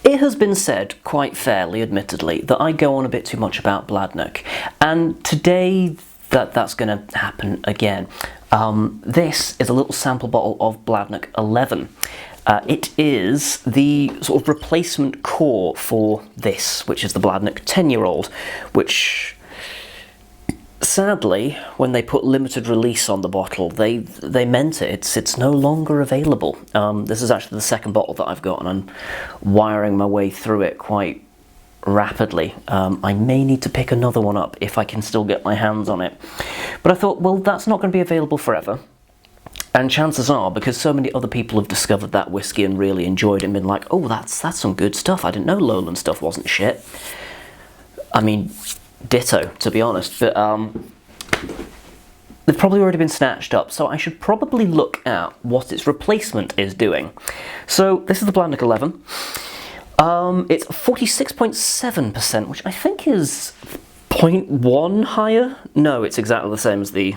It has been said, quite fairly, admittedly, that I go on a bit too much about Bladnoch, and today that's going to happen again. This is a little sample bottle of Bladnoch 11. It is the sort of replacement core for this, which is the Bladnoch 10-year-old, which sadly, when they put limited release on the bottle, they meant it. It's no longer available. This is actually the second bottle that I've got, and I'm wiring my way through it quite rapidly. I may need to pick another one up if I can still get my hands on it. But I thought, well, that's not going to be available forever. And chances are, because so many other people have discovered that whiskey and really enjoyed it and been like, oh, that's some good stuff. I didn't know Lowland stuff wasn't shit. I mean, ditto, to be honest, but they've probably already been snatched up, so I should probably look at what its replacement is doing. So this is the Bladnoch 11. It's 46.7%, which I think is 0.1 higher. No, it's exactly the same as the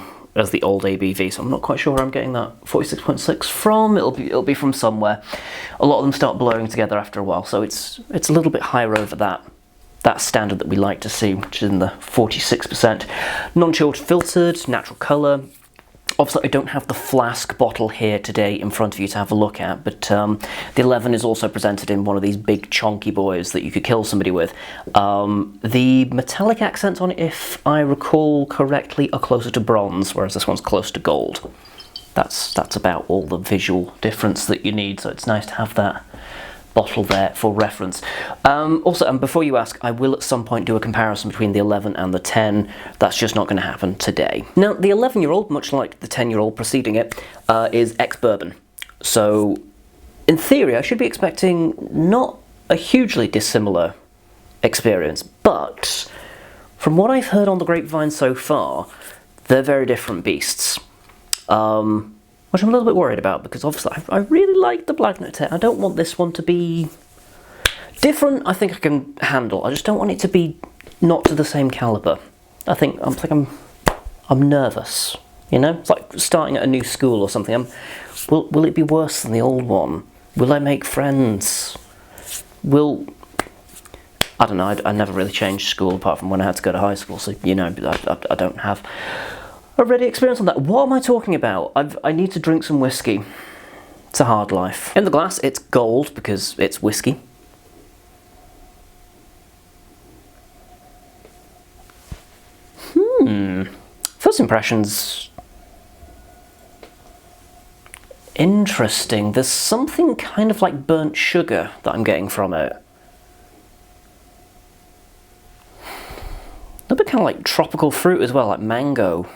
old ABV, so I'm not quite sure where I'm getting that 46.6 from. It'll be from somewhere. A lot of them start blurring together after a while, so it's a little bit higher over that standard that we like to see, which is in the 46%. Non-chilled filtered, natural colour. Obviously I don't have the flask bottle here today in front of you to have a look at, but the 11 is also presented in one of these big chonky boys that you could kill somebody with. The metallic accents on it, if I recall correctly, are closer to bronze, whereas this one's close to gold. That's about all the visual difference that you need, so it's nice to have that bottle there for reference. Also, and before you ask, I will at some point do a comparison between the 11 and the 10. That's just not going to happen today. Now, the 11-year-old, much like the 10-year-old preceding it, is ex-bourbon. So, in theory, I should be expecting not a hugely dissimilar experience, but from what I've heard on the grapevine so far, they're very different beasts. Which I'm a little bit worried about, because obviously I really like the Bladnoch 10. I don't want this one to be different. I think I can handle. I just don't want it to be not to the same caliber. I'm nervous. You know, it's like starting at a new school or something. Will it be worse than the old one? Will I make friends? I don't know. I never really changed school apart from when I had to go to high school. So you know, I don't have already experience on that. What am I talking about? I need to drink some whiskey. It's a hard life. In the glass, it's gold because it's whiskey. First impressions. Interesting. There's something kind of like burnt sugar that I'm getting from it. A bit kind of like tropical fruit as well, like mango.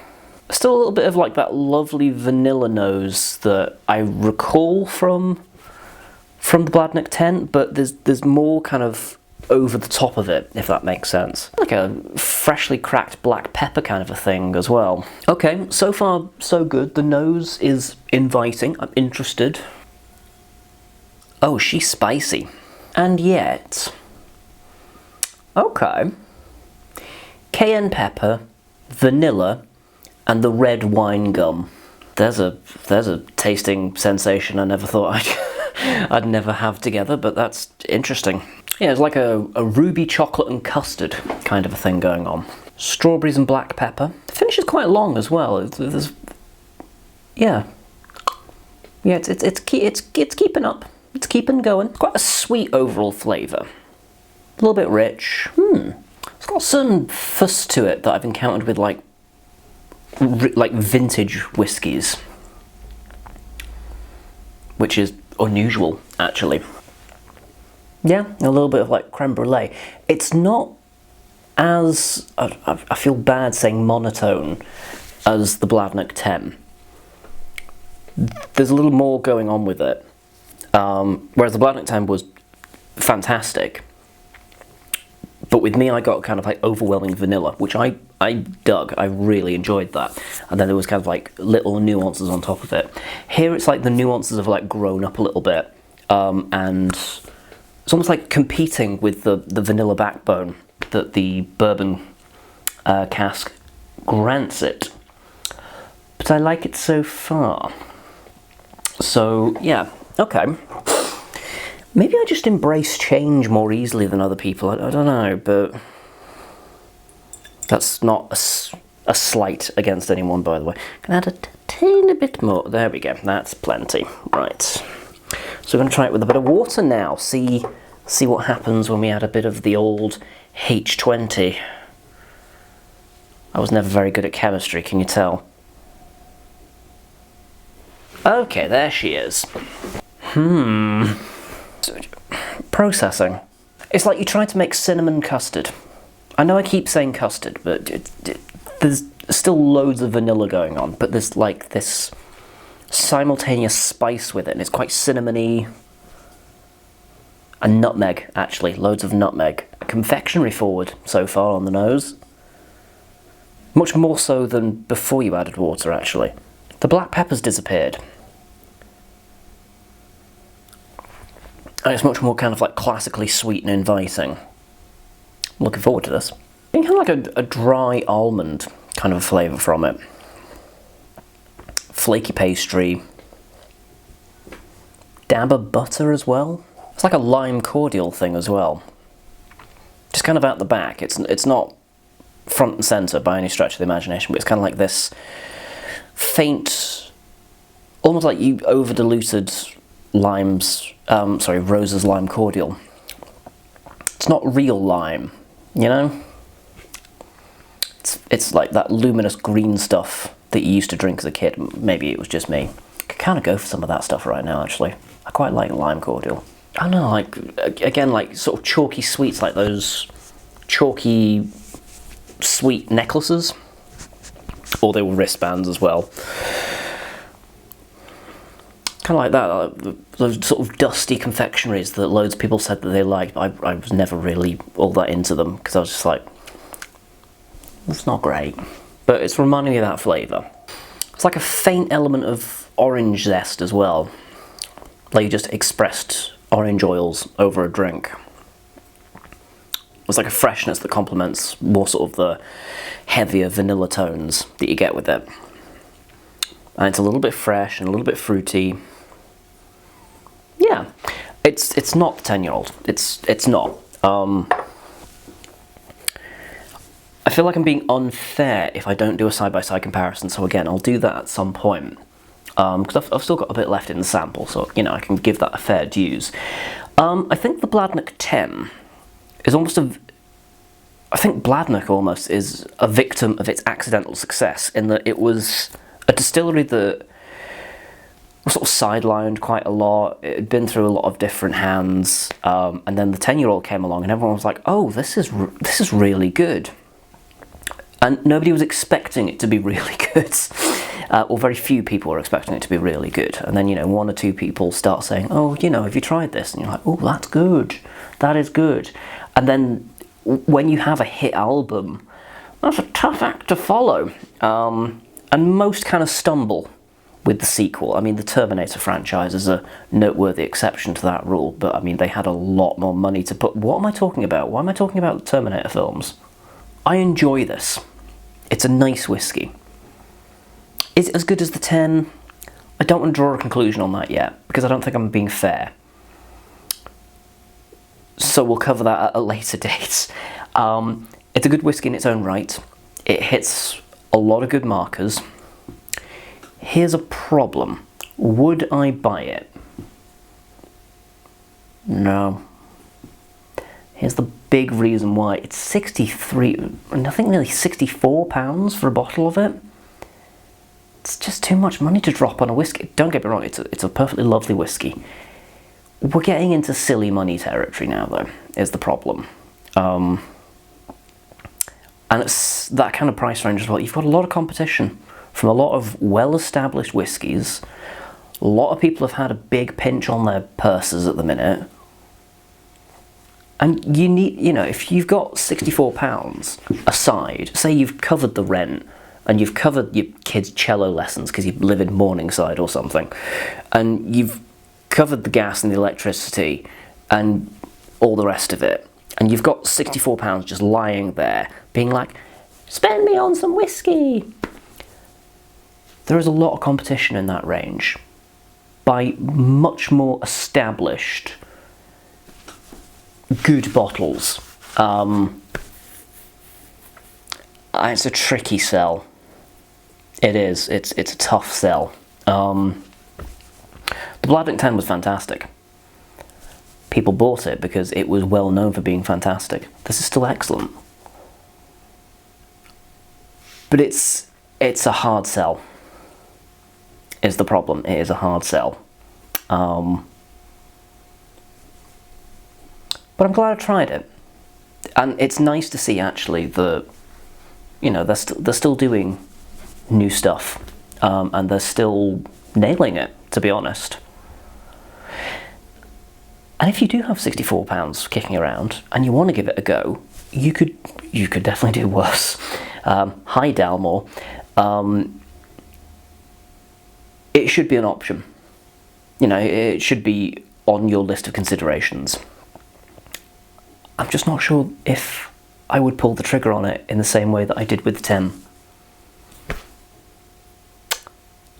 Still a little bit of like that lovely vanilla nose that I recall from the Bladnoch 10, but there's more kind of over the top of it, if that makes sense. Like a freshly cracked black pepper kind of a thing as well. Okay, so far so good. The nose is inviting. I'm interested. Oh, she's spicy. And yet, okay, cayenne pepper, vanilla, and the red wine gum. There's a tasting sensation I never thought I'd never have together, but that's interesting. Yeah, it's like a ruby chocolate and custard kind of a thing going on. Strawberries and black pepper. The finish is quite long as well. It's keeping up. It's keeping going. It's quite a sweet overall flavour. A little bit rich. It's got a certain fuss to it that I've encountered with like vintage whiskies, which is unusual actually. Yeah, a little bit of like creme brulee. It's not as, I feel bad saying monotone as the Bladnoch 10. There's a little more going on with it, whereas the Bladnoch 10 was fantastic. But with me, I got kind of like overwhelming vanilla, which I dug. I really enjoyed that. And then there was kind of like little nuances on top of it. Here it's like the nuances have like grown up a little bit. And it's almost like competing with the vanilla backbone that the bourbon cask grants it. But I like it so far. So yeah, okay. Maybe I just embrace change more easily than other people. I don't know, but that's not a slight against anyone, by the way. Can add a tiny bit more. There we go. That's plenty. Right. So we're going to try it with a bit of water now. See what happens when we add a bit of the old H20. I was never very good at chemistry, can you tell? Okay, there she is. Processing. It's like you try to make cinnamon custard. I know I keep saying custard, but there's still loads of vanilla going on, but there's like this simultaneous spice with it, and it's quite cinnamony. And nutmeg, actually, loads of nutmeg. Confectionery forward so far on the nose. Much more so than before you added water, actually. The black pepper's disappeared. And it's much more kind of like classically sweet and inviting. I'm looking forward to this. I think kind of like a dry almond kind of flavour from it. Flaky pastry. Dab of butter as well. It's like a lime cordial thing as well. Just kind of out the back. It's not front and centre by any stretch of the imagination, but it's kind of like this faint, almost like you over-diluted Rose's lime cordial. It's not real lime, you know? It's like that luminous green stuff that you used to drink as a kid. Maybe it was just me. I could kind of go for some of that stuff right now, actually. I quite like lime cordial. I don't know, like, again, like sort of chalky sweets, like those chalky sweet necklaces. Or they were wristbands as well. Kind of like that, those sort of dusty confectionaries that loads of people said that they liked, but I was never really all that into them, because I was just like, that's not great. But it's reminding me of that flavour. It's like a faint element of orange zest as well. Like you just expressed orange oils over a drink. It's like a freshness that complements more sort of the heavier vanilla tones that you get with it. And it's a little bit fresh and a little bit fruity. Yeah, it's not the 10-year-old. It's not. I feel like I'm being unfair if I don't do a side-by-side comparison. So again, I'll do that at some point because I've still got a bit left in the sample, so you know I can give that a fair dues. I think the Bladnoch 10 is almost I think Bladnoch almost is a victim of its accidental success in that it was a distillery that was sort of sidelined quite a lot. It had been through a lot of different hands, and then the 10-year-old came along, and everyone was like, "Oh, this is really good," and nobody was expecting it to be really good, or very few people were expecting it to be really good. And then one or two people start saying, "Oh, have you tried this?" And you're like, "Oh, that's good. That is good." And then when you have a hit album, that's a tough act to follow, and most kind of stumble with the sequel. I mean, the Terminator franchise is a noteworthy exception to that rule, but I mean, they had a lot more money to put... What am I talking about? Why am I talking about the Terminator films? I enjoy this. It's a nice whiskey. Is it as good as the 10? I don't want to draw a conclusion on that yet, because I don't think I'm being fair. So we'll cover that at a later date. It's a good whiskey in its own right. It hits a lot of good markers. Here's a problem. Would I buy it? No. Here's the big reason why. It's 63, and I think nearly £64 for a bottle of it. It's just too much money to drop on a whiskey. Don't get me wrong, it's a perfectly lovely whiskey. We're getting into silly money territory now, though, is the problem. And it's that kind of price range as well. You've got a lot of competition from a lot of well-established whiskies. A lot of people have had a big pinch on their purses at the minute. And you need, if you've got £64 aside, say you've covered the rent, and you've covered your kids' cello lessons because you live in Morningside or something, and you've covered the gas and the electricity and all the rest of it, and you've got £64 just lying there, being like, spend me on some whiskey. There is a lot of competition in that range by much more established good bottles. It's a tricky sell. It is. It's a tough sell. The Bladnoch 10 was fantastic. People bought it because it was well known for being fantastic. This is still excellent. But it's a hard sell, is the problem. It is a hard sell. But I'm glad I tried it. And it's nice to see actually that, you know, they're still doing new stuff. And they're still nailing it, to be honest. And if you do have £64 kicking around and you want to give it a go, you could definitely do worse. Hi Dalmore. It should be an option. You know, it should be on your list of considerations. I'm just not sure if I would pull the trigger on it in the same way that I did with the 10.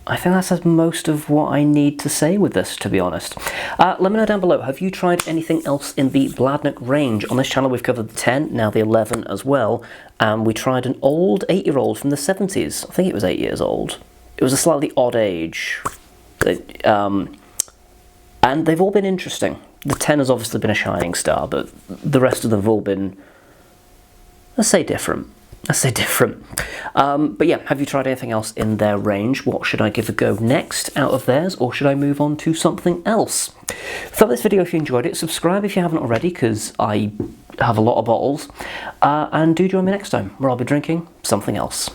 I think that says most of what I need to say with this, to be honest. Let me know down below, have you tried anything else in the Bladnoch range? On this channel we've covered the 10, now the 11 as well, and we tried an old 8-year-old from the 70s. I think it was 8 years old. It was a slightly odd age. And they've all been interesting. The 10 has obviously been a shining star, but the rest of them have all been, let's say different. But yeah, have you tried anything else in their range? What should I give a go next out of theirs, or should I move on to something else? Thought this video if you enjoyed it, subscribe if you haven't already, because I have a lot of bottles, and do join me next time, where I'll be drinking something else.